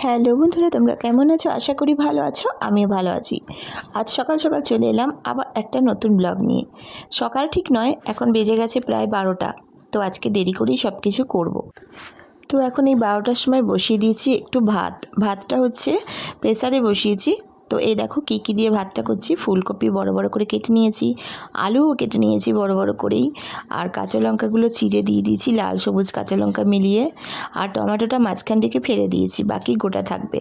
Hello বন্ধুরা, তোমরা কেমন আছো? আশা করি ভালো আছো। আমিও ভালো আছি। আজ সকাল সকাল চলে এলাম আবার একটা নতুন ব্লগ নিয়ে। সকাল ঠিক নয়, এখন বেজে গেছে প্রায় 12টা। তো আজকে দেরি করেই সব কিছু করব। তো এখন এই 12টার সময় বসিয়ে দিয়েছি একটু ভাতটা হচ্ছে প্রেসারে বসিয়েছি। তো এই দেখো কী কী দিয়ে ভাতটা করছি। ফুলকপি বড় বড় করে কেটে নিয়েছি, আলুও কেটে নিয়েছি বড় বড় করেই, আর কাঁচা লঙ্কাগুলো চিড়ে দিয়ে দিয়েছি, লাল সবুজ কাঁচা লঙ্কা মিলিয়ে, আর টমেটোটা মাঝখান থেকে ফেলে দিয়েছি, বাকি গোটা থাকবে।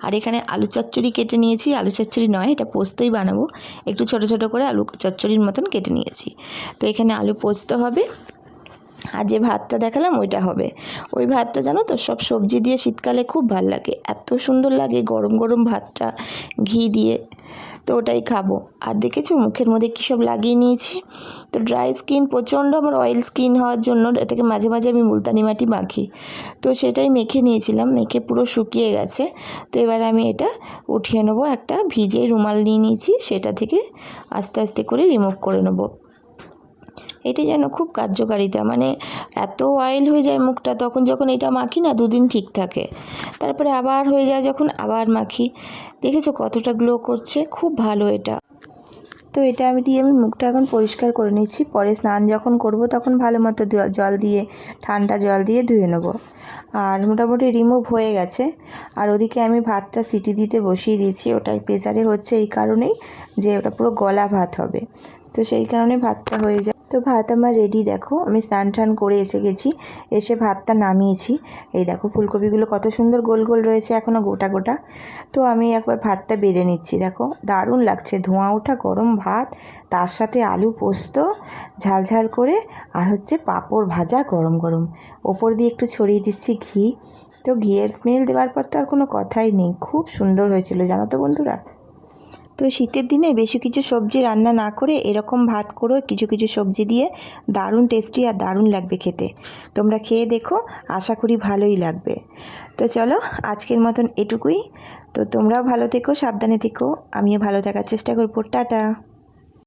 আর এখানে আলু চচ্চড়ি কেটে নিয়েছি, আলু চচ্চড়ি নয়, এটা পোস্তই বানাবো। একটু ছোট ছোট করে আলু চচ্চড়ির মতন কেটে নিয়েছি। তো এখানে আলু পোস্ত হবে, আর যে ভাতটা দেখালাম ওইটা হবে। ওই ভাতটা জানো তো, সব সবজি দিয়ে শীতকালে খুব ভাল লাগে, এত সুন্দর লাগে গরম গরম ভাতটা ঘি দিয়ে। তো ওটাই খাবো। আর দেখেছো মুখের মধ্যে কী সব লাগিয়ে নিয়েছি। তো ড্রাই স্কিন প্রচণ্ড, আমার অয়েল স্কিন হওয়ার জন্য এটাকে মাঝে মাঝে আমি মুলতানি মাটি মাখি। তো সেটাই মেখে নিয়েছিলাম, মেখে পুরো শুকিয়ে গেছে। তো এবার আমি এটা উঠিয়ে নেবো, একটা ভিজে রুমাল নিয়ে নিয়েছি, সেটা থেকে আস্তে আস্তে করে রিমুভ করে নেবো। এটি যেন খুব কার্যকারিতা, মানে এত অয়েল হয়ে যায় মুখটা, তখন যখন এটা মাখি না 2 দিন ঠিক থাকে, তারপরে আবার হয়ে যায় যখন আবার মাখি। দেখেছো কতটা গ্লো করছে, খুব ভালো এটা। তো এটা আমি মুখটা এখন পরিষ্কার করে নিচ্ছি, পরে স্নান যখন করব তখন ভালো মতো জল দিয়ে, ঠান্ডা জল দিয়ে ধুয়ে নেব। আর মোটামুটি রিমুভ হয়ে গেছে। আর ওদিকে আমি ভাতটা সিটি দিতে বসিয়ে দিয়েছি, ওটাই প্রেসারে হচ্ছে এই কারণেই যে ওটা পুরো গলা ভাত হবে, তো সেই কারণে ভাতটা হয়ে যায়। তো ভাত আমার রেডি, দেখো আমি স্নান টান করে এসে গেছি, এসে ভাতটা নামিয়েছি। এই দেখো ফুলকপিগুলো কত সুন্দর গোল গোল রয়েছে, এখনও গোটা গোটা। তো আমি একবার ভাতটা বেড়ে নিচ্ছি, দেখো দারুণ লাগছে, ধোঁয়া ওঠা গরম ভাত, তার সাথে আলু পোস্ত ঝালঝাল করে, আর হচ্ছে পাঁপড় ভাজা গরম গরম, ওপর দিয়ে একটু ছড়িয়ে দিচ্ছি ঘি। তো ঘিয়ের স্মেল দেওয়ার পর তো আর কোনো কথাই নেই, খুব সুন্দর হয়েছিল জানো তো বন্ধুরা। তো শীতের দিনে বেশি কিছু সবজি রান্না না করে এরকম ভাত করো কিছু কিছু সবজি দিয়ে, দারুণ টেস্টি আর দারুণ লাগবে খেতে। তোমরা খেয়ে দেখো, আশা করি ভালোই লাগবে। তো চলো আজকের মতন এটুকুই। তো তোমরাও ভালো থেকো, সাবধানে থেকো, আমিও ভালো থাকার চেষ্টা করবো। টাটা।